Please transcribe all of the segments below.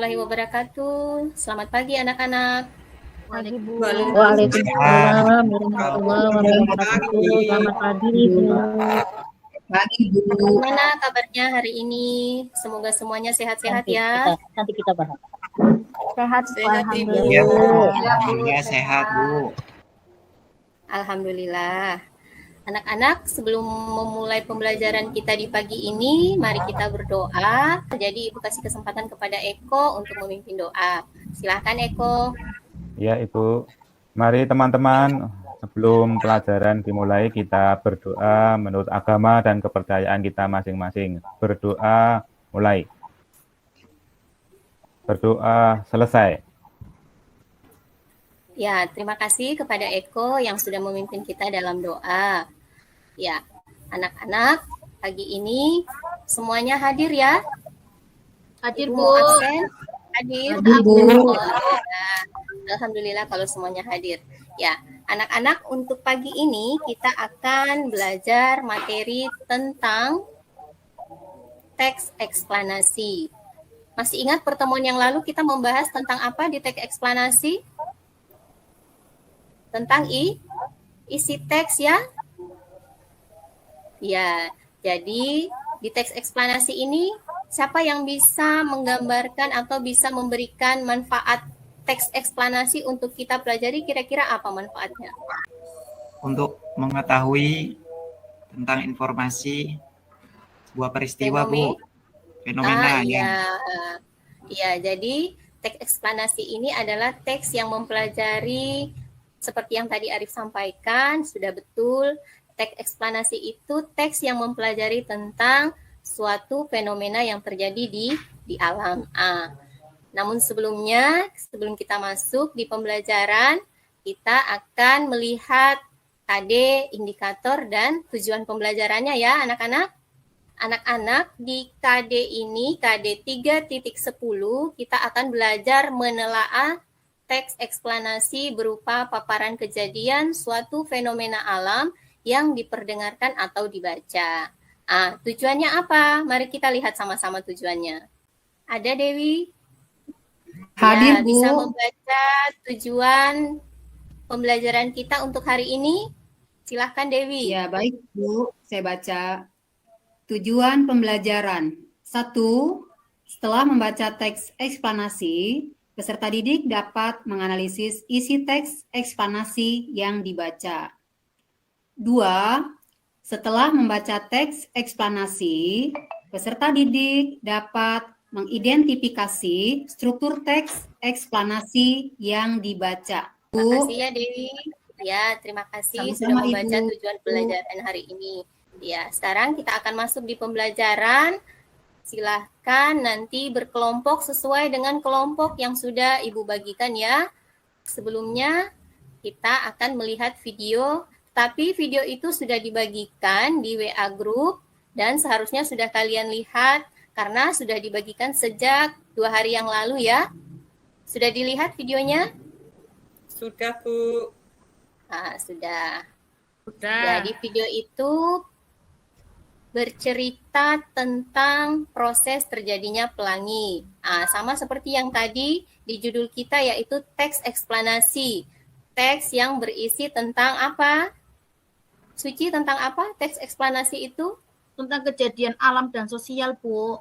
warahmatullahi wabarakatuh. Selamat pagi anak-anak. Pagi, Bu. Waalaikumsalam warahmatullahi wabarakatuh. Selamat pagi, Ibu. Pagi, Bu. Bagaimana kabarnya hari ini? Semoga semuanya sehat-sehat ya. Nanti kita bahas. Sehat, Bu. Iya, Alhamdulillah. Bu. Ya, sehat, Bu. Alhamdulillah. Anak-anak, sebelum memulai pembelajaran kita di pagi ini, mari kita berdoa. Jadi Ibu kasih kesempatan kepada Eko untuk memimpin doa. Silakan Eko. Ya, Ibu. Mari teman-teman, sebelum pelajaran dimulai, kita berdoa menurut agama dan kepercayaan kita masing-masing. Berdoa mulai. Berdoa selesai. Ya, terima kasih kepada Eko yang sudah memimpin kita dalam doa. Ya, anak-anak, pagi ini semuanya hadir ya? Hadir, Ibu Bu. mau absen? Hadir, Bu. Alhamdulillah kalau semuanya hadir. Ya, anak-anak, untuk pagi ini kita akan belajar materi tentang teks eksplanasi. Masih ingat pertemuan yang lalu kita membahas tentang apa di teks eksplanasi? Tentang isi teks ya? Ya, jadi di teks eksplanasi ini siapa yang bisa menggambarkan atau bisa memberikan manfaat teks eksplanasi untuk kita pelajari, kira-kira apa manfaatnya? Untuk mengetahui tentang informasi sebuah peristiwa, Bu. Fenomena ya. Iya, jadi teks eksplanasi ini adalah teks yang mempelajari seperti yang tadi Arif sampaikan, sudah betul. Teks eksplanasi itu teks yang mempelajari tentang suatu fenomena yang terjadi di alam. Namun sebelum kita masuk di pembelajaran, kita akan melihat KD, indikator, dan tujuan pembelajarannya ya anak-anak. Anak-anak, di KD ini, KD 3.10, kita akan belajar menelaah teks eksplanasi berupa paparan kejadian suatu fenomena alam yang diperdengarkan atau dibaca. Tujuannya apa? Mari kita lihat sama-sama tujuannya. Ada Dewi? Hadir, Ya, Bu. bisa membaca tujuan pembelajaran kita untuk hari ini? Silahkan Dewi. Ya, baik Bu. Saya baca. Tujuan pembelajaran. 1. Setelah membaca teks eksplanasi, peserta didik dapat menganalisis isi teks eksplanasi yang dibaca. 2. Setelah membaca teks eksplanasi, peserta didik dapat mengidentifikasi struktur teks eksplanasi yang dibaca. Terima kasih ya Dewi. Ya, terima kasih sudah Sama-sama, membaca Ibu. tujuan pembelajaran hari ini. Ya, sekarang kita akan masuk di pembelajaran. Silahkan nanti berkelompok sesuai dengan kelompok yang sudah Ibu bagikan ya. Sebelumnya kita akan melihat video, tapi video itu sudah dibagikan di WA Group dan seharusnya sudah kalian lihat karena sudah dibagikan sejak 2 hari yang lalu ya. Sudah dilihat videonya? Sudah, Bu. Sudah. Sudah. Ya, di video itu bercerita tentang proses terjadinya pelangi. Sama seperti yang tadi di judul kita yaitu teks eksplanasi. Teks yang berisi tentang apa? Suci, tentang apa teks eksplanasi itu? Tentang kejadian alam dan sosial, Bu.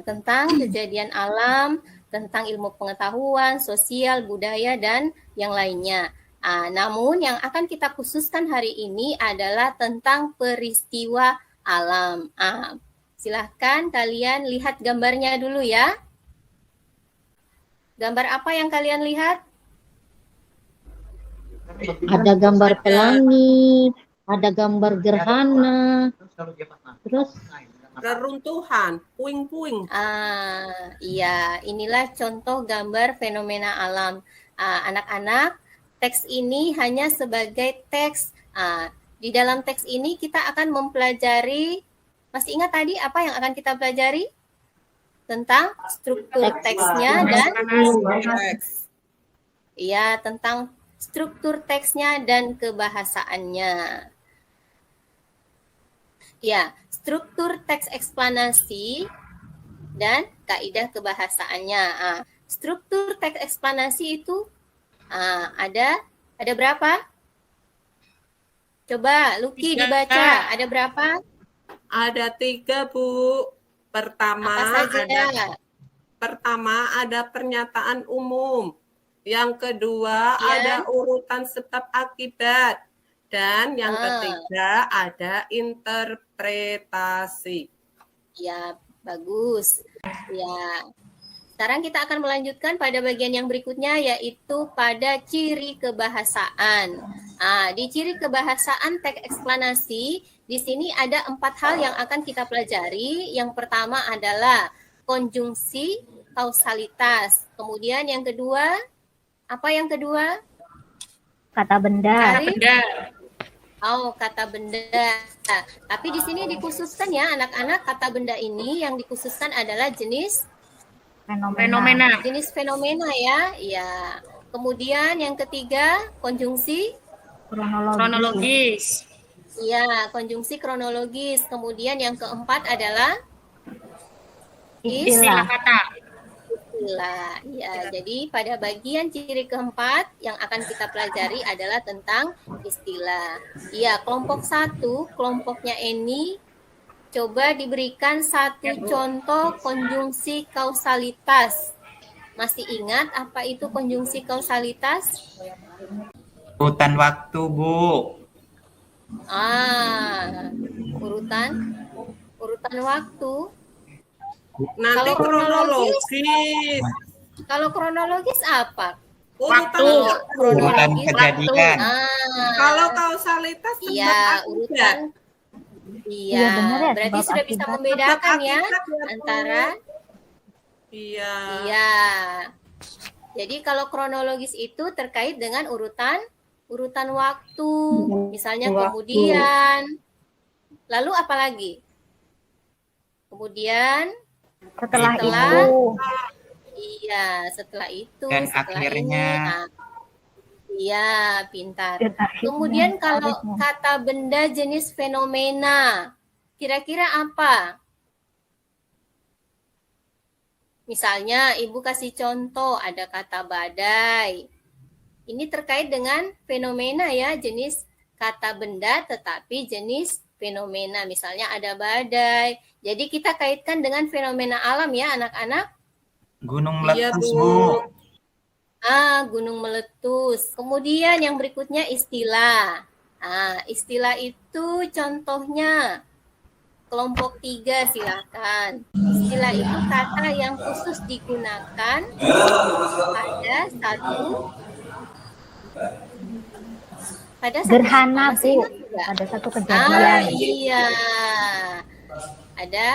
Tentang kejadian alam, tentang ilmu pengetahuan, sosial, budaya, dan yang lainnya. Namun yang akan kita khususkan hari ini adalah tentang peristiwa alam. Silahkan kalian lihat gambarnya dulu ya. Gambar apa yang kalian lihat? Ada gambar pelangi, ada gambar gerhana, terus Reruntuhan, puing-puing. Iya, inilah contoh gambar fenomena alam. Anak-anak, teks ini hanya sebagai teks. Di dalam teks ini kita akan mempelajari, masih ingat tadi apa yang akan kita pelajari? Tentang struktur teksnya dan tentang struktur teksnya dan kebahasaannya. Ya, struktur teks eksplanasi dan kaidah kebahasaannya. Struktur teks eksplanasi itu ada berapa? Coba Lucky 3. dibaca, ada berapa? Ada 3, Bu. Apa saja? Pertama ada pernyataan umum. Yang kedua Ya. ada urutan sebab akibat. Dan yang ketiga ada interpretasi. Ya, bagus. Ya. Sekarang kita akan melanjutkan pada bagian yang berikutnya, yaitu pada ciri kebahasaan. Di ciri kebahasaan teks eksplanasi, di sini ada 4 hal yang akan kita pelajari. Yang pertama adalah konjungsi kausalitas. Kemudian yang kedua, apa yang kedua? Kata benda. Arif? Kata benda. Tapi di sini dikhususkan ya anak-anak, kata benda ini yang dikhususkan adalah jenis Fenomena. jenis fenomena ya. Ya. Kemudian yang ketiga, konjungsi Kronologis. Iya, konjungsi kronologis. Kemudian yang keempat adalah Istilah. Kata. istilah. Ya, jadi pada bagian ciri keempat yang akan kita pelajari adalah tentang istilah. Iya, kelompok 1, kelompoknya ini coba diberikan satu contoh konjungsi kausalitas. Masih ingat apa itu konjungsi kausalitas? Urutan waktu, Bu. Urutan waktu. Nanti Kalau kronologis? kronologis. Kalau kronologis apa? Urutan kejadian. Kalau kausalitas sebab Iya, akibat. urutan. Iya, benar ya, Berarti sebab sudah bisa akibat. membedakan Sebab ya akibat Bu. antara Iya. iya. Jadi kalau kronologis itu terkait dengan urutan waktu, misalnya kemudian. Lalu apa lagi? Kemudian Setelah Setelah- itu. iya, setelah itu, Dan setelah akhirnya. iya, pintar. Dan akhirnya Kemudian kalau akhirnya. kata benda jenis fenomena, kira-kira apa? Misalnya Ibu kasih contoh, ada kata badai. Ini terkait dengan fenomena ya, jenis kata benda tetapi jenis fenomena. Misalnya ada badai. Jadi kita kaitkan dengan fenomena alam ya anak-anak. Gunung Iya, meletus, Bu. Bu. Gunung meletus. Kemudian yang berikutnya istilah. Istilah itu contohnya kelompok 3 silakan. Istilah itu kata yang khusus digunakan pada satu Gerhana, masih Bu. ingat nggak? Ada satu kejadian. Iya. Ada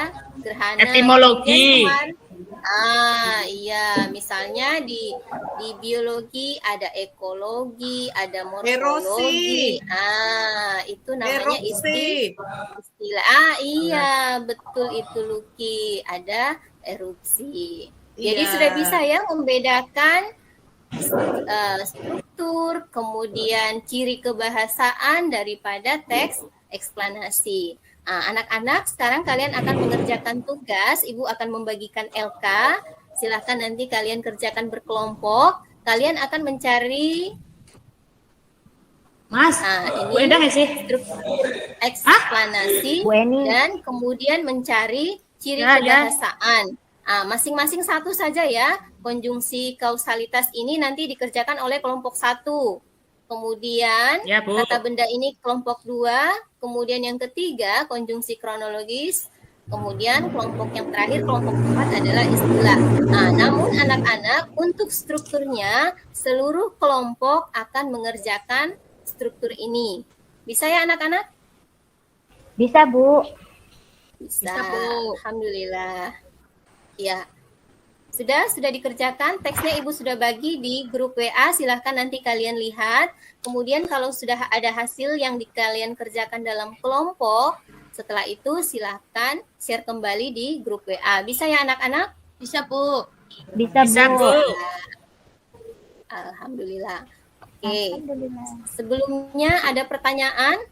gerhana. Etimologi. Kemudian iya. Misalnya di biologi ada ekologi, ada morfologi. Itu namanya Erupsi. istilah. Iya, betul itu Lucky. Ada erupsi. Jadi Iya. sudah bisa ya membedakan struktur, kemudian ciri kebahasaan daripada teks eksplanasi. Anak-anak, sekarang kalian akan mengerjakan tugas. Ibu akan membagikan LK. Silahkan nanti kalian kerjakan berkelompok. Kalian akan mencari Mas, Bu ini Enda nggak sih? struktur eksplanasi Bu Eni. dan kemudian mencari ciri Ya, ya. kebahasaan. Masing-masing satu saja ya. Konjungsi kausalitas ini nanti dikerjakan oleh kelompok 1. Kemudian Ya, Bu. kata benda ini kelompok 2. Kemudian yang ketiga konjungsi kronologis. Kemudian kelompok yang terakhir, kelompok 4 adalah istilah. Namun anak-anak untuk strukturnya seluruh kelompok akan mengerjakan struktur ini. Bisa ya anak-anak? Bisa, Bu. Bisa, Bisa, Bu. Alhamdulillah. Ya, sudah dikerjakan. Teksnya Ibu sudah bagi di grup WA. Silahkan nanti kalian lihat. Kemudian kalau sudah ada hasil yang kalian kerjakan dalam kelompok, setelah itu silahkan share kembali di grup WA. Bisa ya anak-anak? Bisa, Bu. Bisa, Bu. Alhamdulillah. Oke. Alhamdulillah. Sebelumnya ada pertanyaan?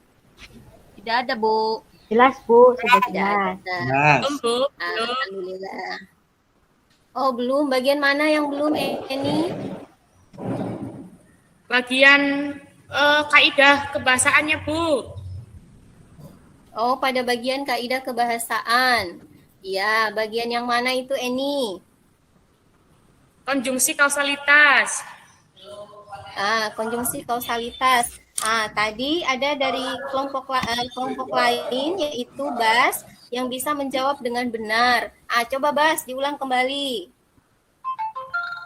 Tidak ada, Bu. Jelas, Bu. Sudah Tidak jelas. ada. Jelas. Bu. Alhamdulillah. Oh, belum. Bagian mana yang belum, Eni? Bagian kaidah kebahasaannya, Bu. Oh, pada bagian kaidah kebahasaan. Ya, bagian yang mana itu, Eni? Konjungsi kausalitas. Konjungsi kausalitas. Tadi ada dari kelompok lain yaitu Bas yang bisa menjawab dengan benar. Coba Bas diulang kembali.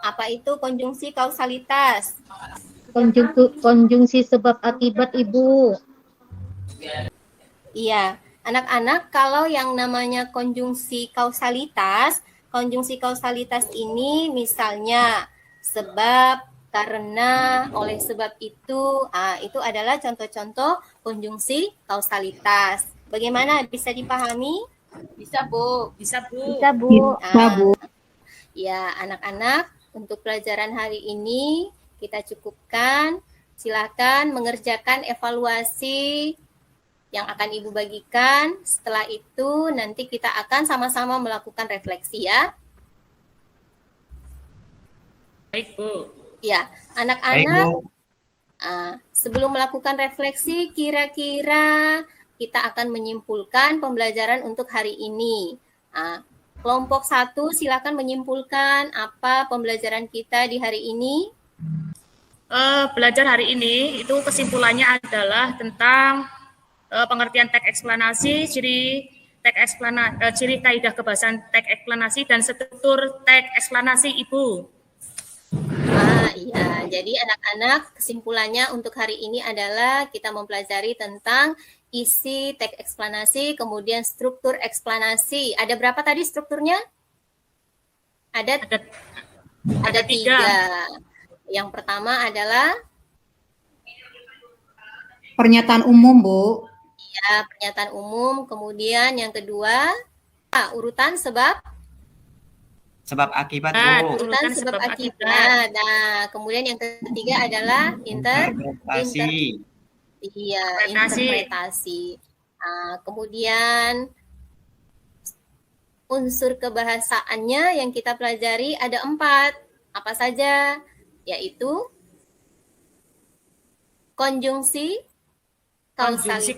Apa itu konjungsi kausalitas? Konjungsi sebab akibat, Ibu. Iya, anak-anak kalau yang namanya konjungsi kausalitas ini misalnya sebab, karena, oleh sebab itu adalah contoh-contoh konjungsi kausalitas. Bagaimana, bisa dipahami? Bisa, Bu. Bisa, Bu. Bisa, Bu. Ya, anak-anak, untuk pelajaran hari ini kita cukupkan. Silakan mengerjakan evaluasi yang akan Ibu bagikan. Setelah itu nanti kita akan sama-sama melakukan refleksi ya. Baik, Bu. Ya, Baik, anak-anak, Bu. sebelum melakukan refleksi, kira-kira kita akan menyimpulkan pembelajaran untuk hari ini. Kelompok 1 silakan menyimpulkan apa pembelajaran kita di hari ini. Belajar hari ini itu kesimpulannya adalah tentang pengertian teks eksplanasi, ciri kaidah kebahasaan teks eksplanasi dan struktur teks eksplanasi, Ibu. Iya, jadi anak-anak kesimpulannya untuk hari ini adalah kita mempelajari tentang isi teks eksplanasi, kemudian struktur eksplanasi. Ada berapa tadi strukturnya? Ada 3. Yang pertama adalah Pernyataan umum, Bu. ya, pernyataan umum. Kemudian yang kedua, urutan sebab Akibat, Bu. urutan sebab akibat. Nah, kemudian yang ketiga adalah Interpretasi. interpretasi. Kemudian unsur kebahasaannya yang kita pelajari ada 4. Apa saja? Yaitu konjungsi kausalitas,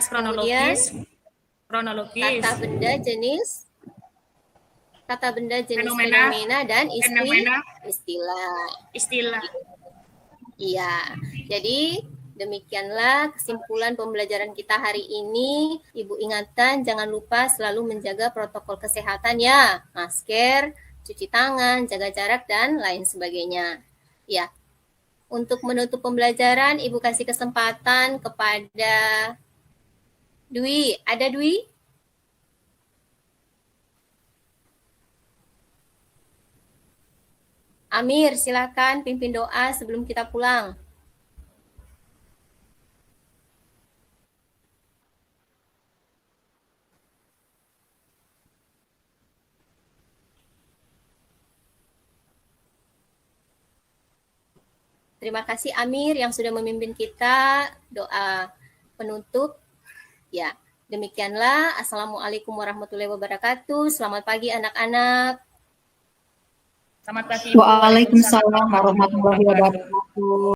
kronologis, kata benda jenis fenomena dan istilah. Iya, jadi demikianlah kesimpulan pembelajaran kita hari ini. Ibu ingatkan jangan lupa selalu menjaga protokol kesehatan ya, masker, cuci tangan, jaga jarak dan lain sebagainya. Ya, untuk menutup pembelajaran, Ibu kasih kesempatan kepada Dwi. Ada Dwi? Amir, silakan pimpin doa sebelum kita pulang. Terima kasih Amir yang sudah memimpin kita doa penutup. Ya, demikianlah. Assalamualaikum warahmatullahi wabarakatuh. Selamat pagi anak-anak. Selamat pagi. Waalaikumsalam warahmatullahi wabarakatuh.